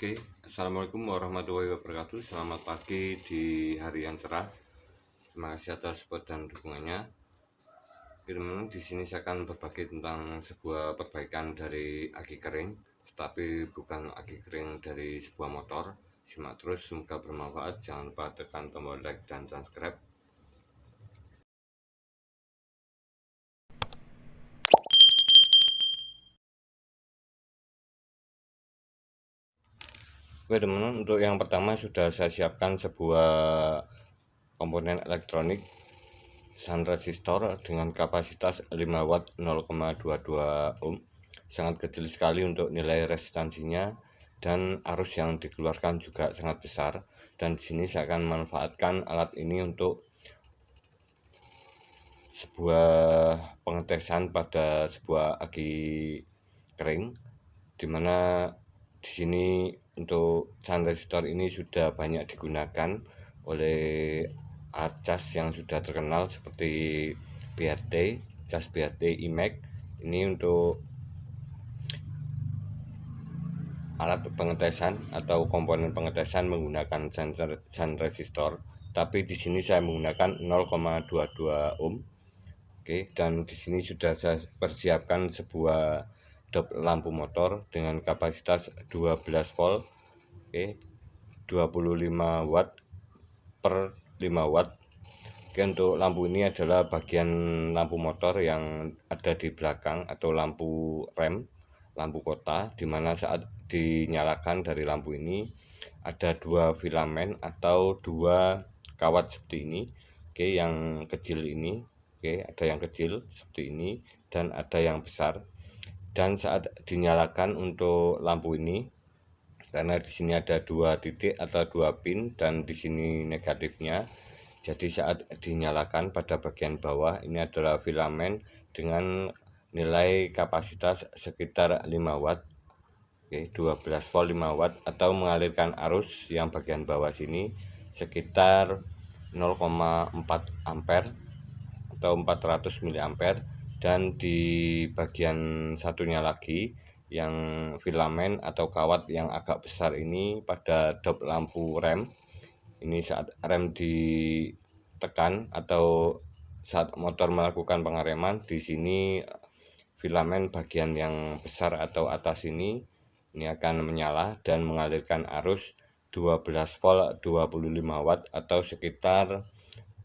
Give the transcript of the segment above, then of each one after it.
Oke, assalamualaikum warahmatullahi wabarakatuh. Selamat pagi di hari yang cerah. Terima kasih atas support dan dukungannya. Teman-teman, di sini saya akan berbagi tentang sebuah perbaikan dari aki kering, tetapi bukan aki kering dari sebuah motor. Simak terus, semoga bermanfaat. Jangan lupa tekan tombol like dan subscribe. Oke teman-teman, untuk yang pertama sudah saya siapkan sebuah komponen elektronik sun resistor dengan kapasitas 5 watt 0,22 ohm. Sangat kecil sekali untuk nilai resistansinya, dan arus yang dikeluarkan juga sangat besar. Dan di sini saya akan memanfaatkan alat ini untuk sebuah pengetesan pada sebuah aki kering, dimana di sini untuk sun resistor ini sudah banyak digunakan oleh cas yang sudah terkenal seperti BRT, cas BRT IMEC. Ini untuk alat pengetesan atau komponen pengetesan menggunakan sun resistor, tapi di sini saya menggunakan 0,22 ohm. Oke, dan di sini sudah saya persiapkan sebuah dop lampu motor dengan kapasitas 12 volt. Oke, 25 watt per 5 watt. Oke, untuk lampu ini adalah bagian lampu motor yang ada di belakang atau lampu rem, lampu kota, dimana saat dinyalakan dari lampu ini ada dua filamen atau dua kawat seperti ini. Oke, yang kecil ini, oke, ada yang kecil seperti ini dan ada yang besar. Dan saat dinyalakan untuk lampu ini, karena di sini ada dua titik atau dua pin dan di sini negatifnya, jadi saat dinyalakan pada bagian bawah ini adalah filamen dengan nilai kapasitas sekitar 5 watt. Oke, 12 volt 5 watt, atau mengalirkan arus yang bagian bawah sini sekitar 0,4 ampere atau 400 mA. Dan di bagian satunya lagi, yang filamen atau kawat yang agak besar ini pada dop lampu rem, ini saat rem ditekan atau saat motor melakukan pengereman, di sini filamen bagian yang besar atau atas ini akan menyala dan mengalirkan arus 12 volt 25 watt, atau sekitar,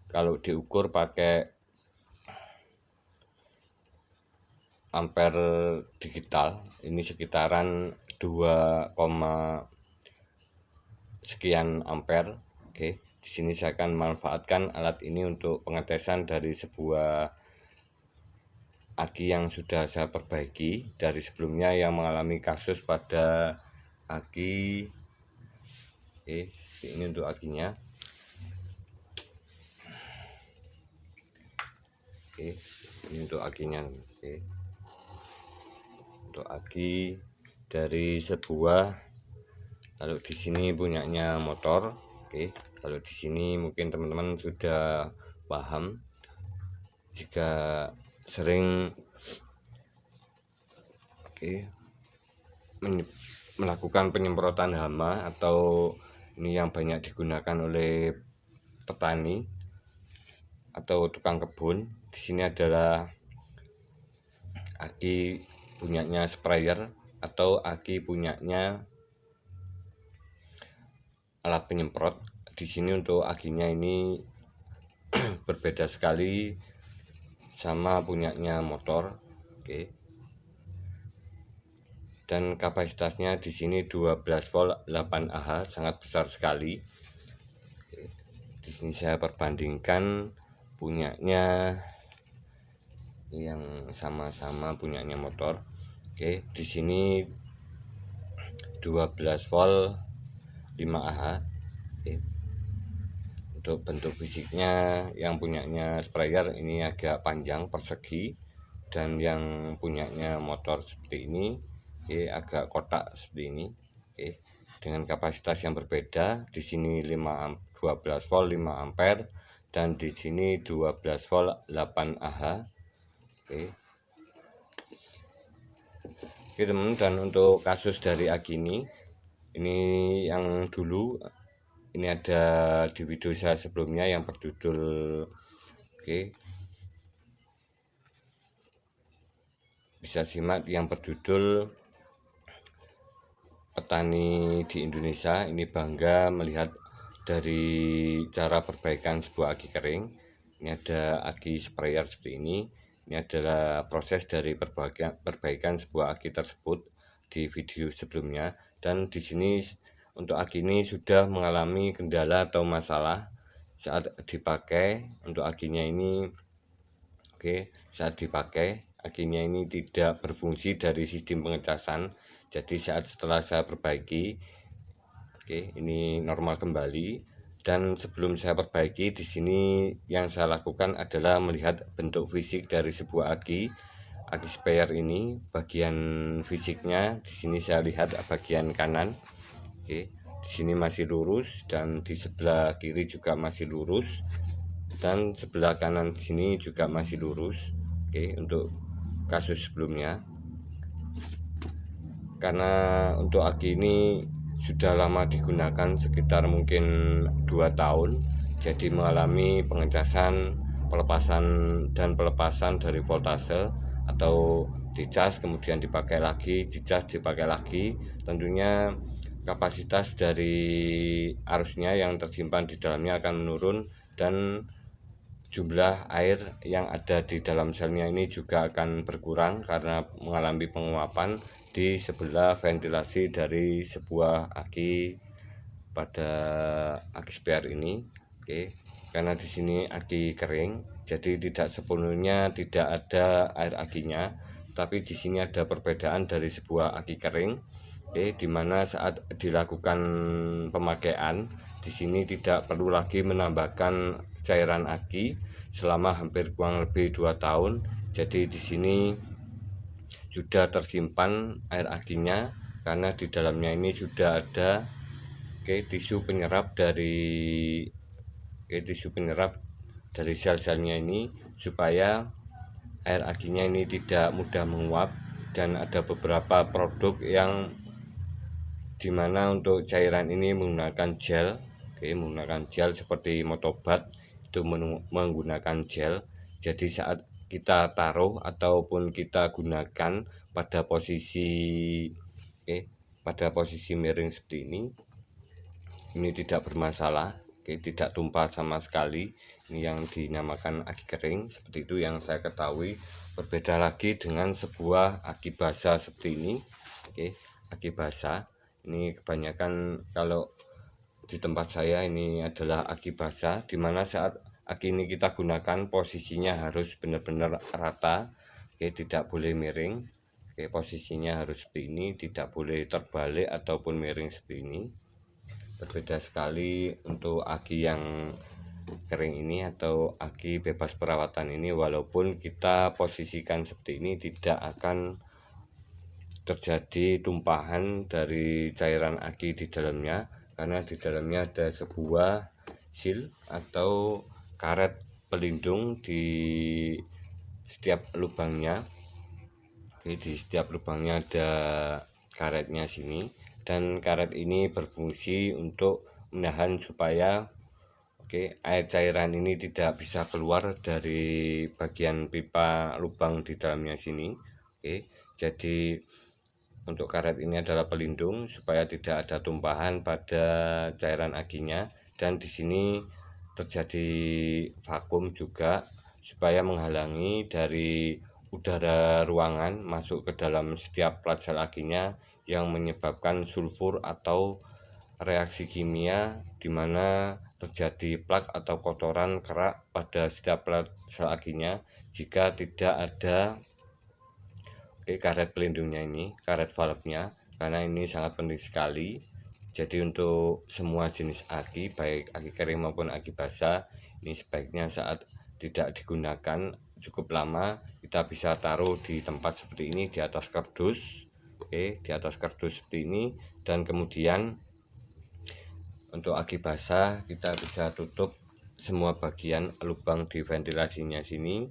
kalau diukur pakai ampere digital, ini sekitaran 2, sekian ampere. Oke, di sini saya akan memanfaatkan alat ini untuk pengetesan dari sebuah aki yang sudah saya perbaiki dari sebelumnya yang mengalami kasus pada aki. Oke, ini untuk akinya. Oke, ini untuk akinya. Oke, untuk aki dari sebuah, kalau di sini punyanya motor. Oke, kalau di sini mungkin teman-teman sudah paham jika sering melakukan penyemprotan hama, atau ini yang banyak digunakan oleh petani atau tukang kebun. Di sini adalah aki punyanya sprayer atau aki punyanya alat penyemprot. Di sini untuk akinya ini berbeda sekali sama punyanya motor. Oke, dan kapasitasnya di sini 12 volt 8 Ah, sangat besar sekali. Oke, di sini saya perbandingkan punyanya yang sama-sama punyanya motor. Oke, di sini 12 volt 5 Ah. Oke, untuk bentuk fisiknya yang punyanya sprayer ini agak panjang persegi, dan yang punyanya motor seperti ini agak kotak seperti ini. Oke, dengan kapasitas yang berbeda, di sini 12 volt 5 ampere dan di sini 12 volt 8 Ah. Oke, teman, dan untuk kasus dari aki ini, Ini yang dulu, ini ada di video saya sebelumnya yang berjudul, oke, bisa simak yang berjudul petani di Indonesia ini bangga melihat dari cara perbaikan sebuah aki kering. Ini ada aki sprayer seperti ini. Ini adalah proses dari perbaikan sebuah aki tersebut di video sebelumnya. Dan di sini untuk aki ini sudah mengalami kendala atau masalah saat dipakai. Untuk akinya ini, oke, saat dipakai akinya ini tidak berfungsi dari sistem pengecasan. Jadi saat setelah saya perbaiki, oke, ini normal kembali. Dan sebelum saya perbaiki, di sini yang saya lakukan adalah melihat bentuk fisik dari sebuah aki spare ini. Bagian fisiknya di sini saya lihat bagian kanan, oke, di sini masih lurus dan di sebelah kiri juga masih lurus dan sebelah kanan di sini juga masih lurus. Oke, untuk kasus sebelumnya, karena untuk aki ini sudah lama digunakan sekitar mungkin 2 tahun, jadi mengalami pengecasan, pelepasan dari voltase atau dicas kemudian dipakai lagi, dicas dipakai lagi. Tentunya kapasitas dari arusnya yang tersimpan di dalamnya akan menurun dan jumlah air yang ada di dalam selnya ini juga akan berkurang karena mengalami penguapan di sebelah ventilasi dari sebuah aki pada aki spare ini. Oke, karena di sini aki kering, jadi tidak sepenuhnya tidak ada air akinya, tapi di sini ada perbedaan dari sebuah aki kering. Oke, dimana saat dilakukan pemakaian di sini tidak perlu lagi menambahkan cairan aki selama hampir kurang lebih 2 tahun. Jadi di sini sudah tersimpan air akinya karena di dalamnya ini sudah ada tisu penyerap dari sel-selnya ini supaya air akinya ini tidak mudah menguap. Dan ada beberapa produk yang dimana untuk cairan ini menggunakan gel, menggunakan gel seperti Motobat itu menggunakan gel. Jadi saat kita taruh ataupun kita gunakan pada posisi miring seperti ini tidak bermasalah, tidak tumpah sama sekali. Ini yang dinamakan aki kering, seperti itu yang saya ketahui. Berbeda lagi dengan sebuah aki basah seperti ini. Aki basah ini kebanyakan kalau di tempat saya ini adalah aki basah, dimana saat aki ini kita gunakan posisinya harus benar-benar rata, tidak boleh miring. Posisinya harus seperti ini, tidak boleh terbalik ataupun miring seperti ini. Berbeda sekali untuk aki yang kering ini atau aki bebas perawatan ini, walaupun kita posisikan seperti ini tidak akan terjadi tumpahan dari cairan aki di dalamnya, karena di dalamnya ada sebuah seal atau karet pelindung di setiap lubangnya. Di setiap lubangnya ada karetnya sini, dan karet ini berfungsi untuk menahan supaya air cairan ini tidak bisa keluar dari bagian pipa lubang di dalamnya sini. Jadi untuk karet ini adalah pelindung supaya tidak ada tumpahan pada cairan akinya. Dan di sini terjadi vakum juga supaya menghalangi dari udara ruangan masuk ke dalam setiap plat sel akinya yang menyebabkan sulfur atau reaksi kimia di mana terjadi plak atau kotoran kerak pada setiap plat sel akinya jika tidak ada karet pelindungnya ini, karet valve-nya, karena ini sangat penting sekali. Jadi untuk semua jenis aki, baik aki kering maupun aki basah, ini sebaiknya saat tidak digunakan cukup lama kita bisa taruh di tempat seperti ini, di atas kardus, di atas kardus seperti ini. Dan kemudian untuk aki basah kita bisa tutup semua bagian lubang di ventilasinya sini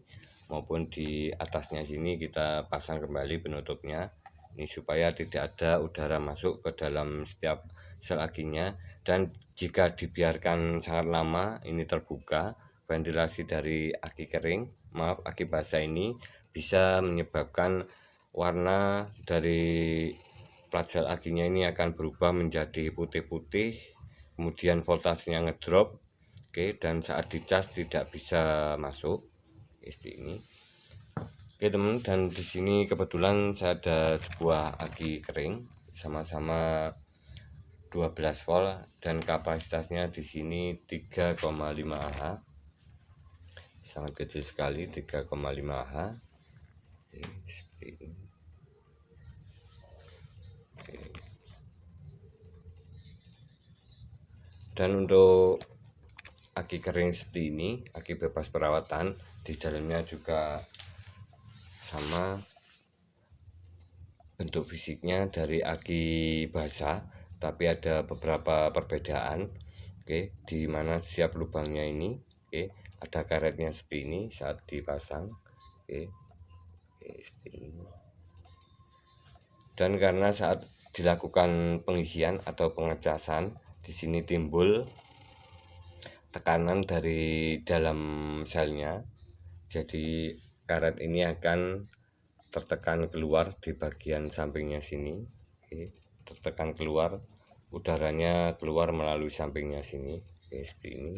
maupun di atasnya sini, kita pasang kembali penutupnya. Ini supaya tidak ada udara masuk ke dalam setiap sel akinya, dan jika dibiarkan sangat lama ini terbuka, ventilasi dari aki aki basah ini bisa menyebabkan warna dari plat sel akinya ini akan berubah menjadi putih-putih, kemudian voltasenya ngedrop. Dan saat dicas tidak bisa masuk seperti ini. Teman, dan di sini kebetulan saya ada sebuah aki kering sama-sama 12 volt dan kapasitasnya di sini 3,5 Ah. Sangat kecil sekali, 3,5 Ah. Seperti ini. Dan untuk aki kering seperti ini, aki bebas perawatan, di dalamnya juga sama bentuk fisiknya dari aki basah, tapi ada beberapa perbedaan. Di mana setiap lubangnya ini ada karetnya seperti ini saat dipasang. Seperti ini. Dan karena saat dilakukan pengisian atau pengecasan, di sini timbul tekanan dari dalam selnya, jadi karet ini akan tertekan keluar di bagian sampingnya sini. Tertekan keluar, udaranya keluar melalui sampingnya sini. Seperti ini.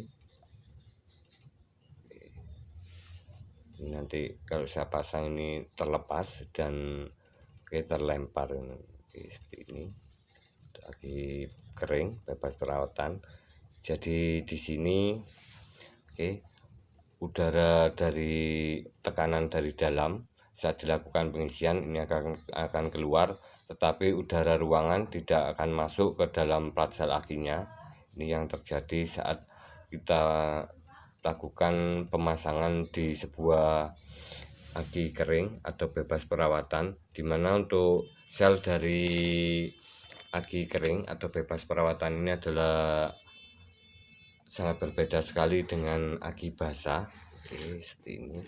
Ini nanti kalau saya pasang ini terlepas dan terlempar seperti ini. Lagi kering bebas perawatan. Jadi di sini udara dari tekanan dari dalam saat dilakukan pengisian ini akan keluar, tetapi udara ruangan tidak akan masuk ke dalam plat sel akinya. Ini yang terjadi saat kita lakukan pemasangan di sebuah aki kering atau bebas perawatan, dimana untuk sel dari aki kering atau bebas perawatan ini adalah sangat berbeda sekali dengan aki basah. Seperti ini.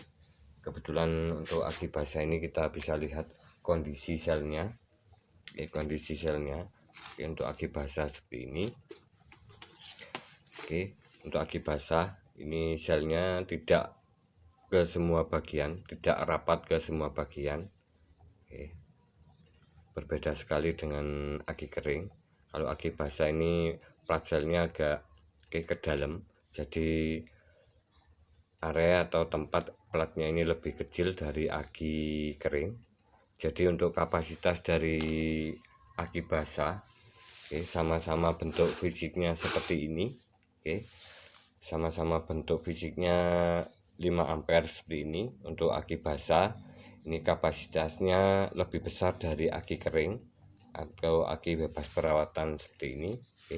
Kebetulan untuk aki basah ini kita bisa lihat kondisi selnya. Untuk aki basah seperti ini. Untuk aki basah ini selnya tidak ke semua bagian, tidak rapat ke semua bagian. Berbeda sekali dengan aki kering. Kalau aki basah ini plat selnya agak ke dalam, jadi area atau tempat platnya ini lebih kecil dari aki kering. Jadi untuk kapasitas dari aki basah sama-sama bentuk fisiknya seperti ini. Sama-sama bentuk fisiknya 5 ampere seperti ini. Untuk aki basah ini kapasitasnya lebih besar dari aki kering atau aki bebas perawatan seperti ini.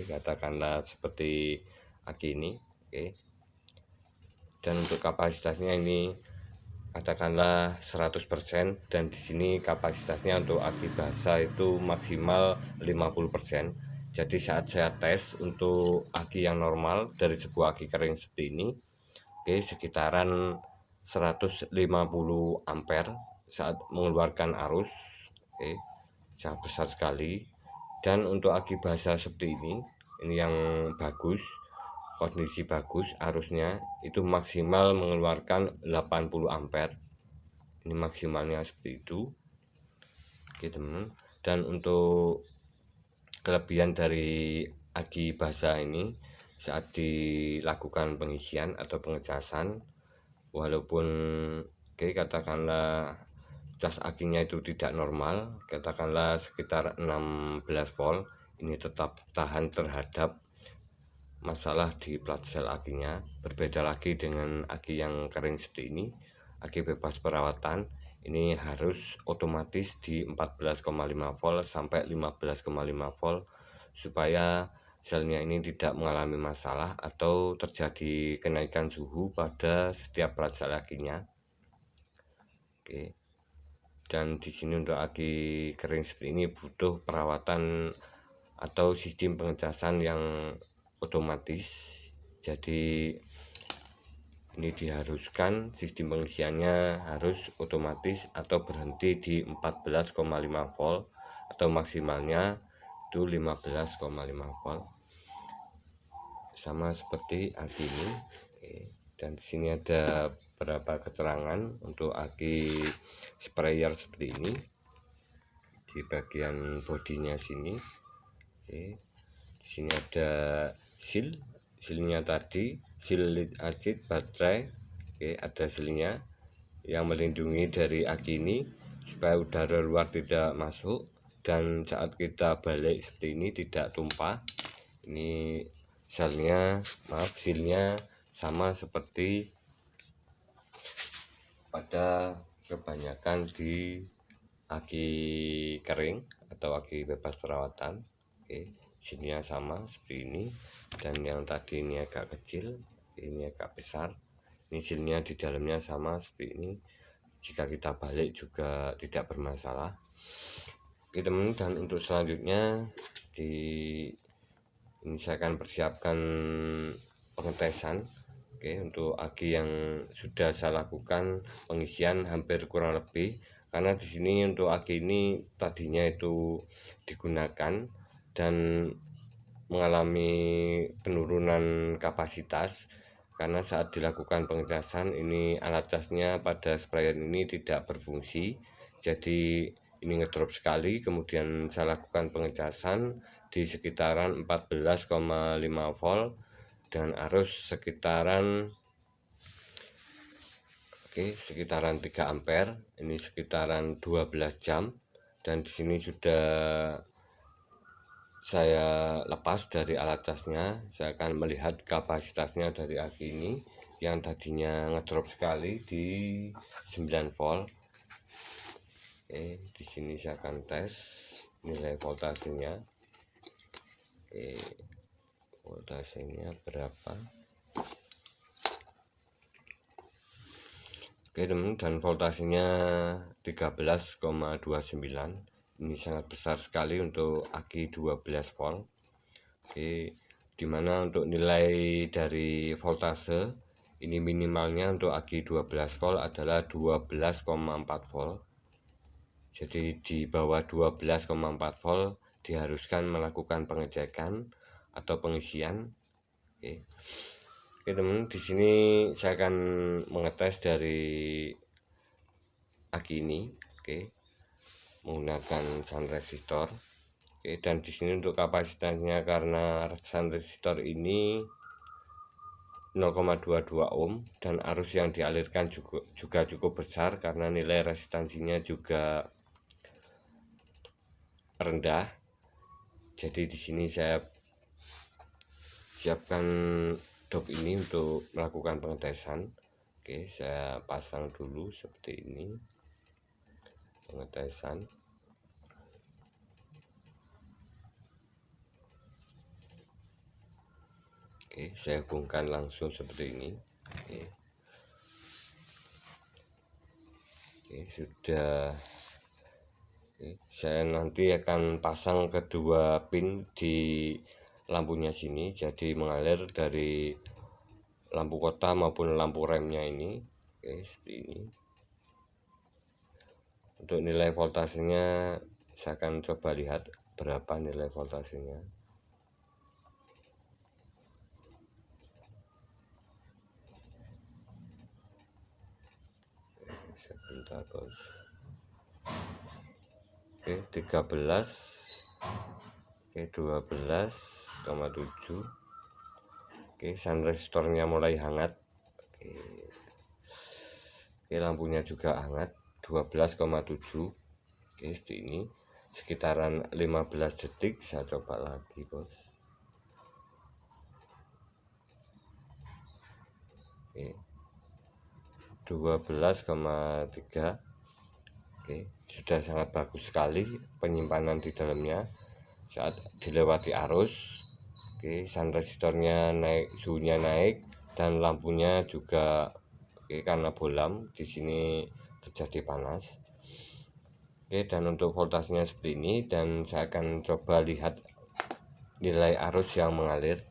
Katakanlah seperti aki ini. Dan untuk kapasitasnya ini katakanlah 100%, dan di sini kapasitasnya untuk aki basah itu maksimal 50%. Jadi saat saya tes untuk aki yang normal dari sebuah aki kering seperti ini, sekitaran 150 ampere saat mengeluarkan arus, sangat besar sekali. Dan untuk aki basah seperti ini yang bagus, kondisi bagus arusnya itu maksimal mengeluarkan 80 ampere. Ini maksimalnya seperti itu. Teman. Dan untuk kelebihan dari aki basah ini saat dilakukan pengisian atau pengecasan, walaupun katakanlah cas akinya itu tidak normal, katakanlah sekitar 16 volt, ini tetap tahan terhadap masalah di plat sel akinya. Berbeda lagi dengan aki yang kering seperti ini, aki bebas perawatan ini harus otomatis di 14,5 volt sampai 15,5 volt supaya selnya ini tidak mengalami masalah atau terjadi kenaikan suhu pada setiap plat sel akinya. Dan di sini untuk aki kering seperti ini butuh perawatan atau sistem pengecasan yang otomatis. Jadi ini diharuskan sistem pengisiannya harus otomatis atau berhenti di 14,5 volt atau maksimalnya itu 15,5 volt, sama seperti aki ini. Oke, dan di sini ada beberapa keterangan untuk aki sprayer seperti ini di bagian bodinya sini. Oke, di sini ada silnya tadi, sil lead acid baterai. Oke, ada silnya yang melindungi dari aki ini supaya udara luar tidak masuk, dan saat kita balik seperti ini tidak tumpah. Ini silnya sama seperti pada kebanyakan di aki kering atau aki bebas perawatan. Oke, silnya sama seperti ini, dan yang tadi ini agak kecil, ini agak besar. Ini silnya di dalamnya sama seperti ini, jika kita balik juga tidak bermasalah. Oke teman, dan untuk selanjutnya ini saya akan persiapkan pengetesan. Oke, untuk aki yang sudah saya lakukan pengisian hampir kurang lebih, karena di sini untuk aki ini tadinya itu digunakan dan mengalami penurunan kapasitas karena saat dilakukan pengecasan ini alat casnya pada sprayer ini tidak berfungsi, jadi ini ngedrop sekali. Kemudian saya lakukan pengecasan di sekitaran 14,5 volt dan arus sekitaran 3 ampere. Ini sekitaran 12 jam, dan di sini sudah saya lepas dari alat casnya. Saya akan melihat kapasitasnya dari aki ini yang tadinya ngedrop sekali di 9 volt. Oke, di sini saya akan tes nilai voltasenya. Oke, voltasenya berapa? Oke teman, dan voltasenya 13,29. Ini sangat besar sekali untuk aki 12 volt. Oke, dimana untuk nilai dari voltase ini minimalnya untuk aki 12 volt adalah 12,4 volt. Jadi di bawah 12,4 volt diharuskan melakukan pengecekan atau pengisian. Oke. Oke teman, di sini saya akan mengetes dari aki ini. Oke, menggunakan sun resistor. Oke, dan di sini untuk kapasitasnya, karena sun resistor ini 0,22 ohm dan arus yang dialirkan juga cukup besar karena nilai resistansinya juga rendah. Jadi di sini saya siapkan dop ini untuk melakukan pengetesan. Oke, saya pasang dulu seperti ini pengetesan. Oke, saya hubungkan langsung seperti ini. Oke, sudah. Oke, saya nanti akan pasang kedua pin di lampunya sini, jadi mengalir dari lampu kota maupun lampu remnya ini. Oke, seperti ini. Untuk nilai voltasenya saya akan coba lihat berapa nilai voltasenya. Sebentar bos. Oke, 13. Oke, 12,7. Oke, sun resistornya mulai hangat. Oke, lampunya juga hangat, 12,7. Oke, seperti ini. Sekitaran 15 detik saya coba lagi bos. Oke, 12,3. Oke, sudah sangat bagus sekali penyimpanan di dalamnya saat dilewati arus. Oke, sun resistornya naik, suhunya naik, dan lampunya juga karena bolam di sini terjadi panas. Oke, dan untuk voltasenya seperti ini, dan saya akan coba lihat nilai arus yang mengalir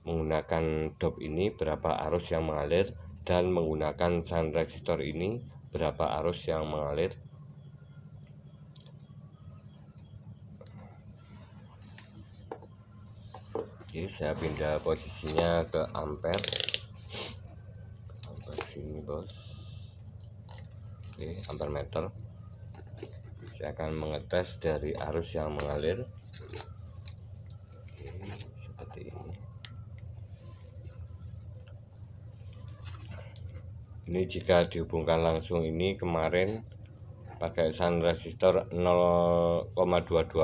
menggunakan dop ini, berapa arus yang mengalir, dan menggunakan sun resistor ini berapa arus yang mengalir. Oke, saya pindah posisinya ke ampere. Ampere sini bos. Oke, ampere meter. Saya akan mengetes dari arus yang mengalir. Oke, seperti ini. Ini jika dihubungkan langsung, ini kemarin pakai shunt resistor 0,22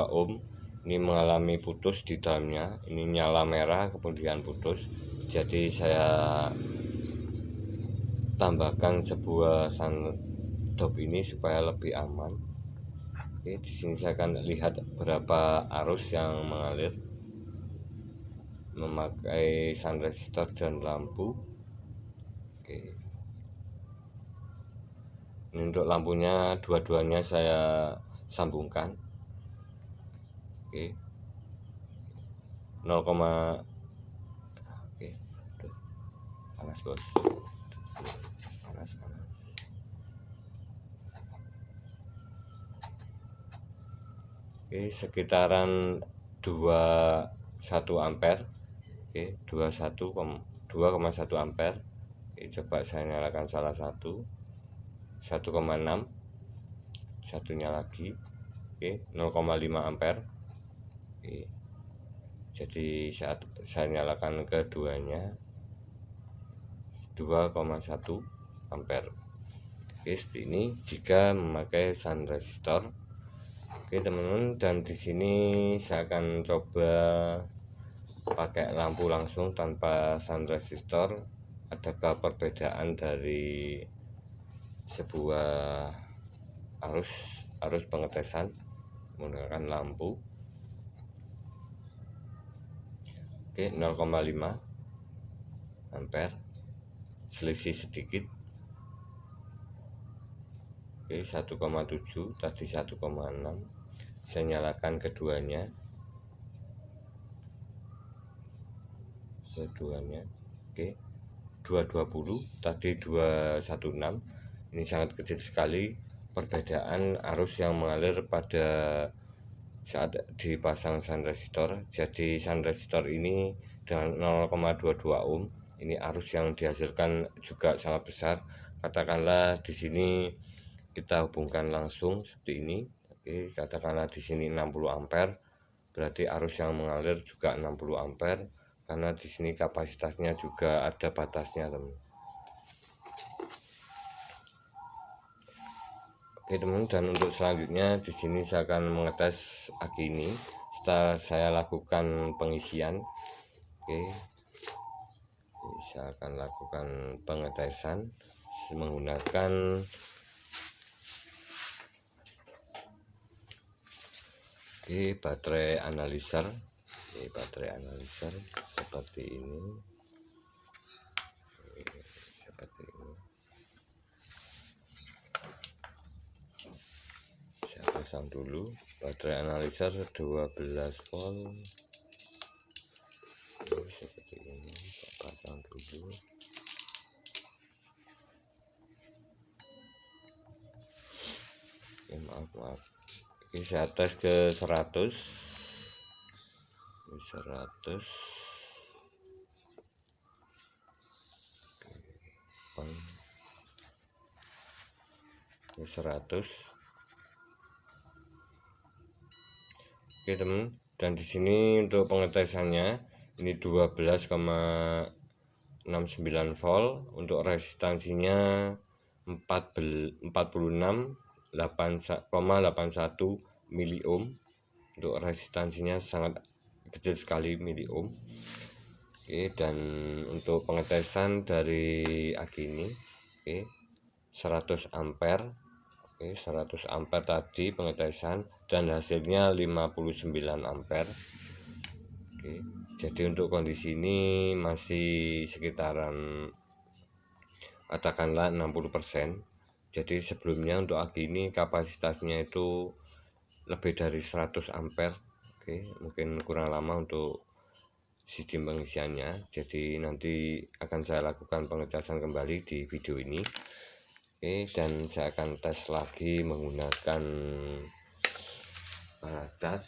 ohm. Ini mengalami putus di dalamnya. Ini nyala merah kemudian putus. Jadi saya tambahkan sebuah shunt dop ini supaya lebih aman. Oke, di sini saya akan lihat berapa arus yang mengalir memakai shunt resistor dan lampu. Oke. Ini untuk lampunya dua-duanya saya sambungkan. Oke. 0, oke. Aduh, panas bos. Panas. Oke, sekitaran 21 ampere. Oke, 2,1 ampere. Oke, coba saya nyalakan salah satu. 1,6, satunya lagi. Oke, 0,5 ampere. Oke, jadi saat saya nyalakan keduanya 2,1 ampere. Oke, seperti ini jika memakai shunt resistor. Oke teman-teman, dan di sini saya akan coba pakai lampu langsung tanpa shunt resistor. Adakah perbedaan dari sebuah arus pengetesan menggunakan lampu? Oke, 0,5 ampere, selisih sedikit. Oke, 1,7, tadi 1,6. Saya nyalakan keduanya. Oke, 220, tadi 216. Ini sangat kecil sekali perbedaan arus yang mengalir pada saat dipasang shunt resistor. Jadi shunt resistor ini dengan 0,22 ohm, ini arus yang dihasilkan juga sangat besar. Katakanlah di sini kita hubungkan langsung seperti ini. Oke, katakanlah di sini 60 ampere, berarti arus yang mengalir juga 60 ampere, karena di sini kapasitasnya juga ada batasnya, teman. Oke teman, dan untuk selanjutnya di sini saya akan mengetes aki ini setelah saya lakukan pengisian. Oke, saya akan lakukan pengetesan menggunakan baterai analyzer. Baterai analyzer seperti ini. Saya pasang dulu baterai analyzer 12 volt. Seperti ini, saya pasang dulu. Maaf. Oke, saya tes ke 100. 100. Oke, 100. Oke teman, dan di sini untuk pengetesannya ini 12,69 volt. Untuk resistansinya 46,81 mili ohm. Untuk resistansinya sangat kecil sekali, mili ohm. Oke, dan untuk pengetesan dari aki ini, oke, 100 ampere. Oke, 100 ampere tadi pengetesan dan hasilnya 59 ampere. Oke, jadi untuk kondisi ini masih sekitaran katakanlah 60%. Jadi sebelumnya untuk aki ini kapasitasnya itu lebih dari 100 ampere. Oke, mungkin kurang lama untuk sistem pengisiannya. Jadi nanti akan saya lakukan pengecasan kembali di video ini. Oke, dan saya akan tes lagi menggunakan alat cas.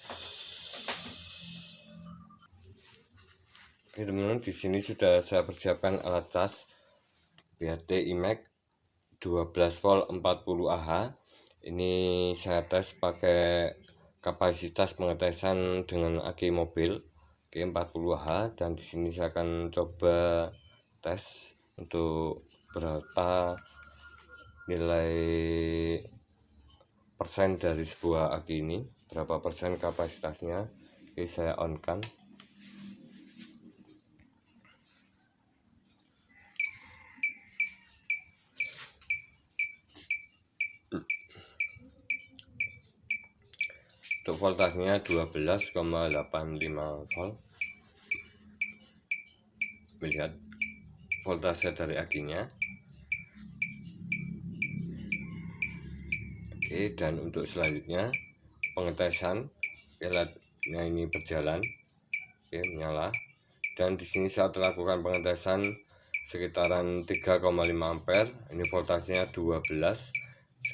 Oke teman-teman, di sini sudah saya persiapkan alat cas BHT IMEC 12 volt 40 Ah. Ini saya tes pakai kapasitas pengetesan dengan aki mobil Oke 40 Ah, dan di sini saya akan coba tes untuk berapa nilai persen dari sebuah aki ini, berapa persen kapasitasnya. Oke, saya on kan. Untuk voltasenya 12,85 volt. Melihat voltase dari akinya. Oke, dan untuk selanjutnya pengetesan alatnya ini berjalan. Oke, menyala. Dan di sini saat lakukan pengetesan sekitaran 3,5 ampere. Ini voltasenya 19,9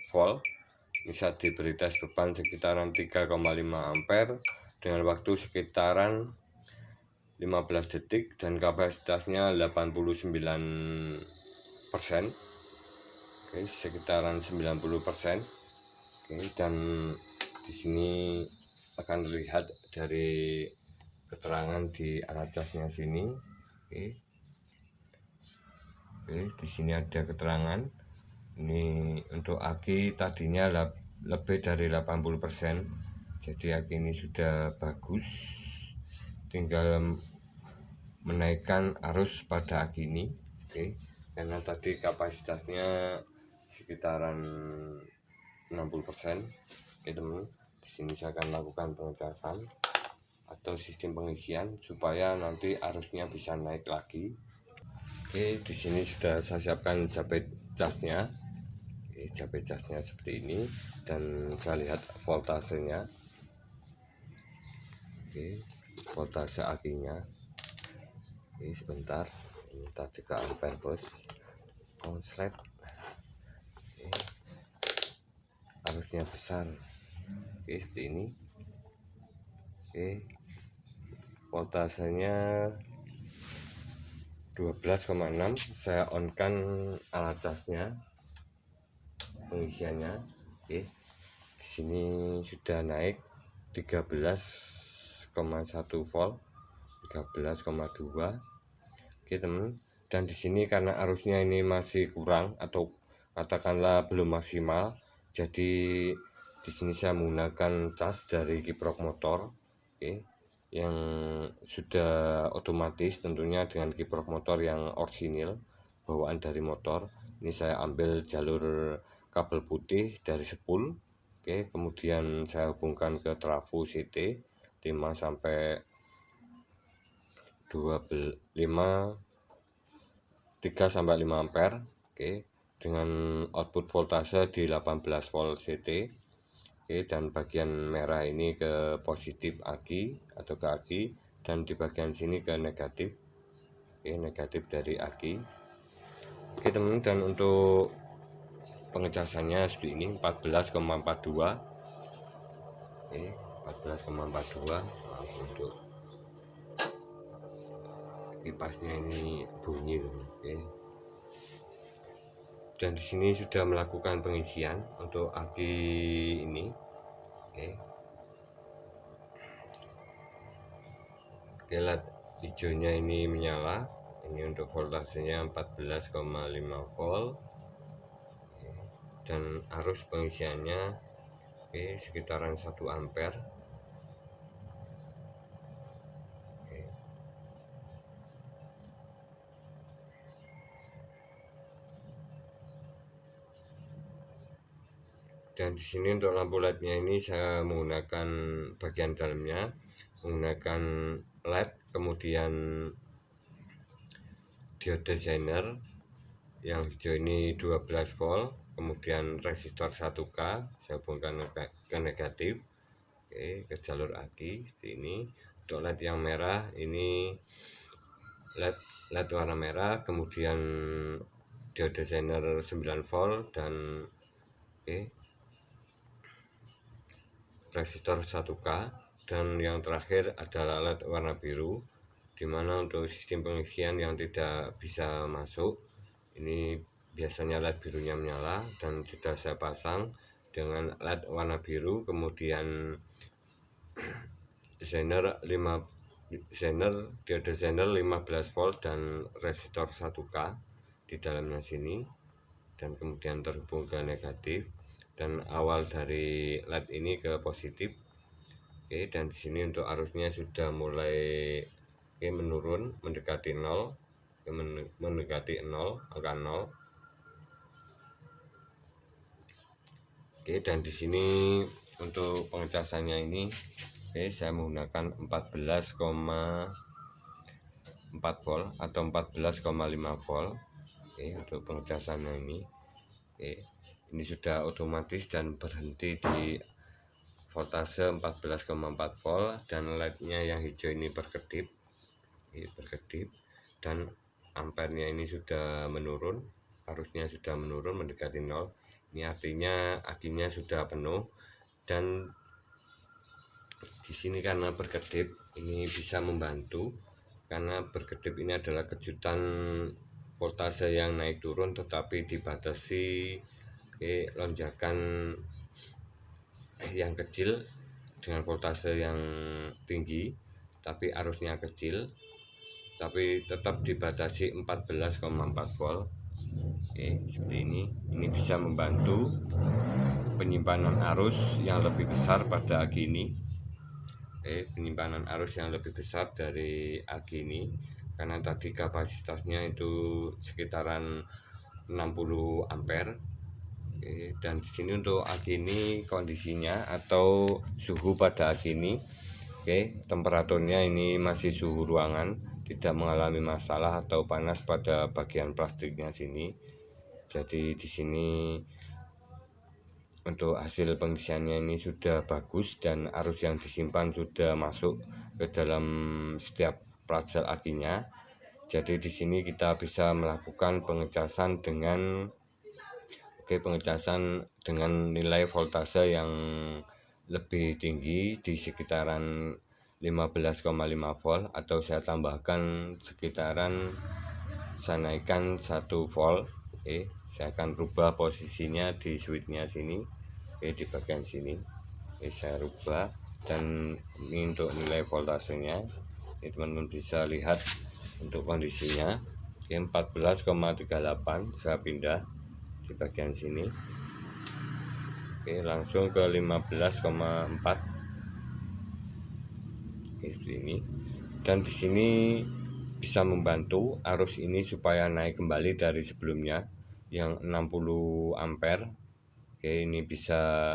volt. Bisa diberi tes beban sekitaran 3,5 ampere dengan waktu sekitaran 15 detik dan kapasitasnya 89%. Oke, sekitaran 90%. Oke, dan di sini akan terlihat dari keterangan di alat casnya sini. Oke, di sini ada keterangan. Ini untuk aki tadinya lebih dari 80%. Jadi aki ini sudah bagus. Tinggal menaikkan arus pada aki ini. Oke, karena tadi kapasitasnya sekitaran 60%. Oke teman, di sini saya akan lakukan pengecasan atau sistem pengisian supaya nanti arusnya bisa naik lagi. Oke, di sini sudah saya siapkan japet casnya. Oke, japet casnya seperti ini dan saya lihat voltasenya. Oke, voltase akinya. Oke, sebentar. Ini tadi 3 ampere bos. Konslet. Oke, arusnya besar. Oke, seperti ini. Oke, voltasenya 12,6. Saya on kan alat casnya, pengisiannya. Oke, di sini sudah naik 13,1 volt, 13,2. Oke teman, dan di sini karena arusnya ini masih kurang atau katakanlah belum maksimal, jadi di sini saya menggunakan cas dari kiprok motor. Oke, yang sudah otomatis tentunya dengan kiprok motor yang orisinil bawaan dari motor. Ini saya ambil jalur kabel putih dari spool. Oke, kemudian saya hubungkan ke trafo CT 5 sampai 25 3 sampai 5 ampere. Oke, dengan output voltase di 18 volt CT. Oke, dan bagian merah ini ke positif aki atau ke aki, dan di bagian sini ke negatif. Oke, negatif dari aki. Oke teman, dan untuk pengecasannya seperti ini 14,42. Oke, 14,42. Untuk kipasnya ini bunyi. Oke, dan di sini sudah melakukan pengisian untuk aki ini. Oke, LED hijaunya ini menyala. Ini untuk voltasenya 14,5 volt. Dan arus pengisiannya sekitaran 1 ampere. Dan di sini untuk lampu LED-nya ini saya menggunakan bagian dalamnya menggunakan LED, kemudian diode designer yang hijau ini 12 volt, kemudian resistor 1K saya hubungkan ke negatif. Oke, ke jalur aki seperti ini. Untuk LED yang merah ini LED warna merah, kemudian diode designer 9 volt dan resistor 1K. Dan yang terakhir adalah LED warna biru, dimana untuk sistem pengisian yang tidak bisa masuk ini biasanya LED birunya menyala, dan sudah saya pasang dengan LED warna biru. Kemudian Zener dioda Zener 15 volt dan resistor 1K di dalamnya sini, dan kemudian terhubung ke negatif, dan awal dari LED ini ke positif. Oke, dan di sini untuk arusnya sudah mulai menurun mendekati 0, mendekati 0, angka 0. Oke, dan di sini untuk pengecasannya ini saya menggunakan 14,4 volt atau 14,5 volt. Untuk pengecasannya ini ini sudah otomatis dan berhenti di voltase 14,4 volt, dan LED-nya yang hijau ini berkedip, dan ampernya ini sudah menurun, arusnya sudah menurun mendekati 0. Ini artinya akinya sudah penuh. Dan di sini karena berkedip ini bisa membantu, karena berkedip ini adalah kejutan voltase yang naik turun, tetapi dibatasi lonjakan yang kecil dengan voltase yang tinggi, tapi arusnya kecil, tapi tetap dibatasi 14,4 volt. Seperti ini bisa membantu penyimpanan arus yang lebih besar pada aki ini. Penyimpanan arus yang lebih besar dari aki ini, karena tadi kapasitasnya itu sekitaran 60 ampere. Dan di sini untuk aki ini kondisinya atau suhu pada aki ini, temperaturnya ini masih suhu ruangan, tidak mengalami masalah atau panas pada bagian plastiknya sini. Jadi di sini untuk hasil pengisiannya ini sudah bagus, dan arus yang disimpan sudah masuk ke dalam setiap plat sel akinya. Jadi di sini kita bisa melakukan pengecasan dengan nilai voltase yang lebih tinggi di sekitaran 15,5 volt, atau saya tambahkan sekitaran, saya naikkan 1 volt. Saya akan rubah posisinya di switchnya sini, di bagian sini. Saya rubah, dan ini untuk nilai voltasenya. Teman-teman bisa lihat untuk kondisinya 14,38. Saya pindah di bagian sini, langsung ke 15,4 ini. Dan di sini bisa membantu arus ini supaya naik kembali dari sebelumnya yang 60 ampere. Ini bisa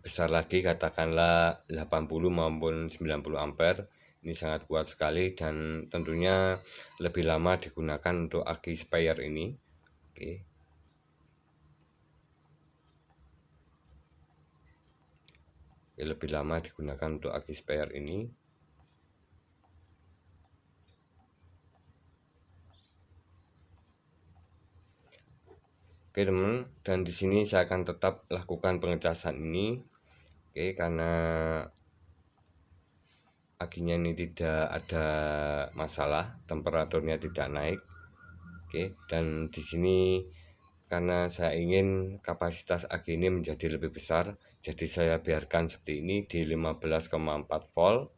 besar lagi, katakanlah 80 maupun 90 ampere. Ini sangat kuat sekali, dan tentunya lebih lama digunakan untuk aki spare ini. Lebih lama digunakan untuk aki spare ini. Teman, dan di sini saya akan tetap lakukan pengecasan ini, karena akinya ini tidak ada masalah, temperaturnya tidak naik. Dan di sini karena saya ingin kapasitas aki ini menjadi lebih besar, jadi saya biarkan seperti ini di 15,4 volt.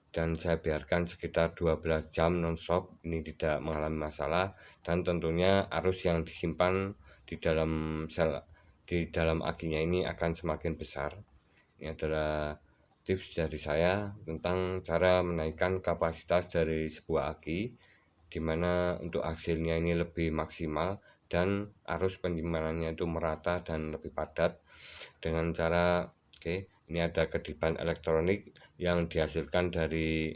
Dan saya biarkan sekitar 12 jam nonstop, ini tidak mengalami masalah. Dan tentunya arus yang disimpan di dalam akinya ini akan semakin besar. Ini adalah tips dari saya tentang cara menaikkan kapasitas dari sebuah aki, dimana untuk hasilnya ini lebih maksimal dan arus penyimpanannya itu merata dan lebih padat dengan cara ini ada kedipan elektronik yang dihasilkan dari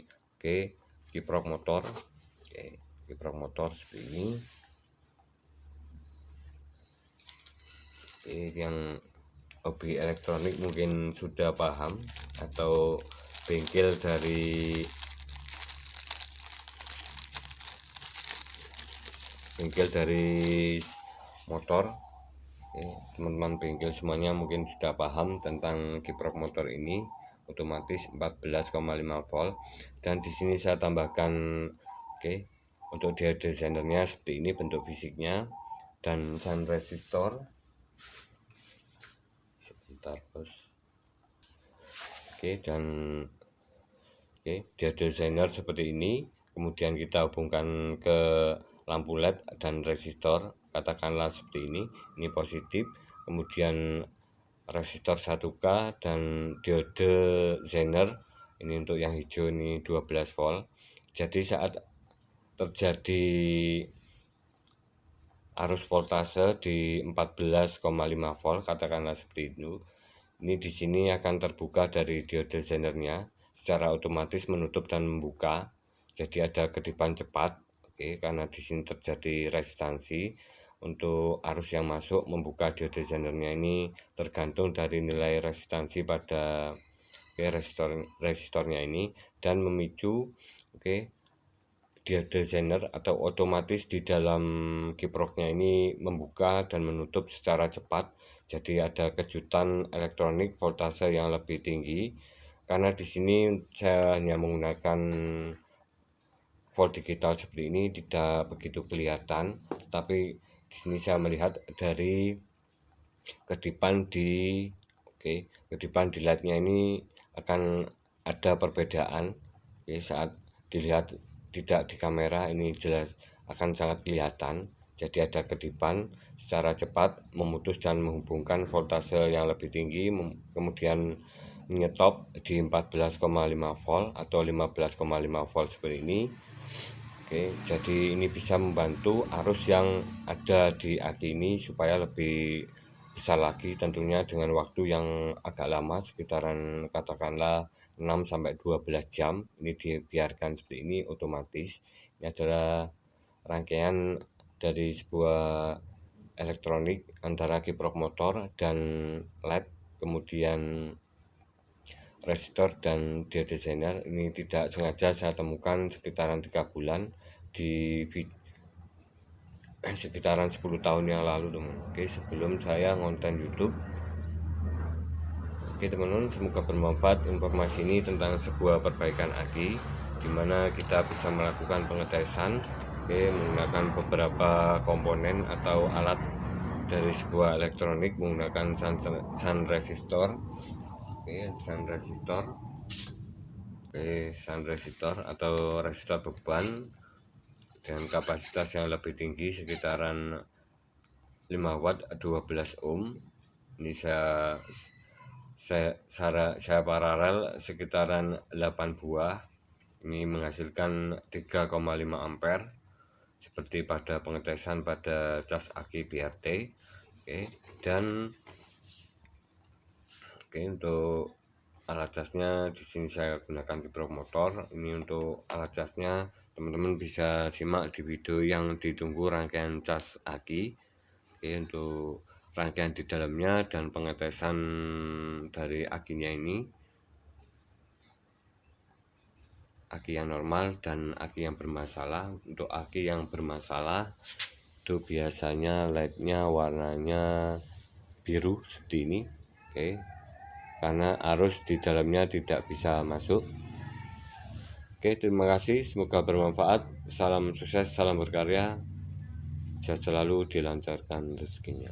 kiprok motor. Kiprok motor seperti ini. Yang hobi elektronik mungkin sudah paham, atau bengkel dari motor. Oke, teman-teman bengkel semuanya mungkin sudah paham tentang kiprok motor ini otomatis 14,5 volt. Dan di sini saya tambahkan, oke, untuk dia desainernya seperti ini bentuk fisiknya, dan sun resistor sebentar bos. Oke, dan oke, dia desainer seperti ini. Kemudian kita hubungkan ke lampu LED dan resistor, katakanlah seperti ini. Ini positif. Kemudian resistor 1K dan diode Zener ini untuk yang hijau ini 12 volt. Jadi saat terjadi arus voltase di 14,5 volt, katakanlah seperti itu, ini di sini akan terbuka dari diode Zenernya secara otomatis menutup dan membuka. Jadi ada kedipan cepat, oke, karena di sini terjadi resistansi. Untuk arus yang masuk membuka diode Zenernya ini tergantung dari nilai resistansi pada resistornya ini, dan memicu diode Zener atau otomatis di dalam kiproknya ini membuka dan menutup secara cepat. Jadi ada kejutan elektronik voltase yang lebih tinggi. Karena di sini saya hanya menggunakan volt digital seperti ini, tidak begitu kelihatan, tapi di sini saya melihat dari kedipan kedipan di LED-nya ini akan ada perbedaan. Saat dilihat tidak di kamera ini jelas akan sangat kelihatan. Jadi ada kedipan secara cepat memutus dan menghubungkan voltase yang lebih tinggi, kemudian menyetop di 14,5 volt atau 15,5 volt seperti ini. Oke, jadi ini bisa membantu arus yang ada di aki ini supaya lebih besar lagi, tentunya dengan waktu yang agak lama, sekitaran katakanlah 6-12 jam. Ini dibiarkan seperti ini otomatis. Ini adalah rangkaian dari sebuah elektronik antara kiprok motor dan LED, kemudian resistor dan diode Zener. Ini tidak sengaja saya temukan sekitaran 3 bulan di sekitaran 10 tahun yang lalu, teman. Oke, sebelum saya ngonten YouTube. Oke teman-teman, semoga bermanfaat informasi ini tentang sebuah perbaikan aki, dimana kita bisa melakukan pengetesan menggunakan beberapa komponen atau alat dari sebuah elektronik menggunakan sun resistor. Sun resistor atau resistor beban dengan kapasitas yang lebih tinggi sekitaran 5 watt 12 ohm. Ini saya paralel sekitaran 8 buah. Ini menghasilkan 3,5 ampere seperti pada pengetesan pada cas aki BRT. Dan untuk alat casnya di sini saya gunakan kiprok motor. Ini untuk alat casnya teman-teman bisa simak di video yang ditunggu rangkaian cas aki. Untuk rangkaian di dalamnya dan pengetesan dari akinya ini, aki yang normal dan aki yang bermasalah. Untuk aki yang bermasalah itu biasanya LED-nya warnanya biru seperti ini, karena arus di dalamnya tidak bisa masuk. Terima kasih, semoga bermanfaat. Salam sukses, salam berkarya, sehat selalu, dilancarkan rezekinya.